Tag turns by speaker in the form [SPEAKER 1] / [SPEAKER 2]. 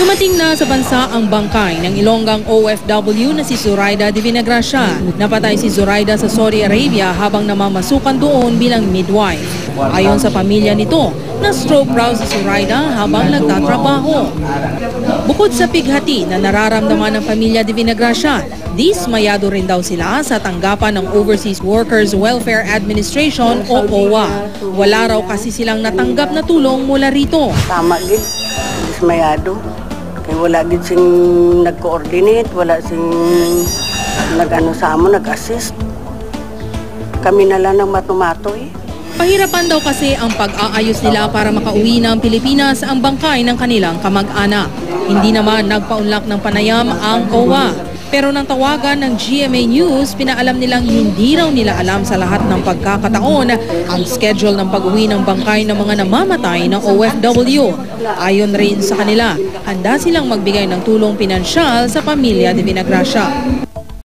[SPEAKER 1] Dumating na sa bansa ang bangkay ng Ilonggang OFW na si Zoraida de Vinagracia. Napatay si Zoraida sa Saudi Arabia habang namamasukan doon bilang midwife. Ayon sa pamilya nito, na-stroke raw si Zoraida habang nagtatrabaho. Bukod sa pighati na nararamdaman ng pamilya de Vinagracia, dismayado rin daw sila sa tanggapan ng Overseas Workers Welfare Administration o OWA. Wala raw kasi silang natanggap na tulong mula rito.
[SPEAKER 2] Tama gid, dismayado. Kaya wala gid sing nag-coordinate, wala sing nag-ano sa amon, nag-assist. Kami na lang ng matumatoy.
[SPEAKER 1] Pahirapan daw kasi ang pag-aayos nila para makauwi ng Pilipinas ang bangkay ng kanilang kamag-anak. Hindi naman nagpaunlak ng panayam ang OWA. Pero nang tawagan ng GMA News, pinaalam nilang hindi raw nila alam sa lahat ng pagkakataon ang schedule ng pag-uwi ng bangkay ng mga namamatay ng OFW. Ayon rin sa kanila, handa silang magbigay ng tulong pinansyal sa pamilya de Vinagracia.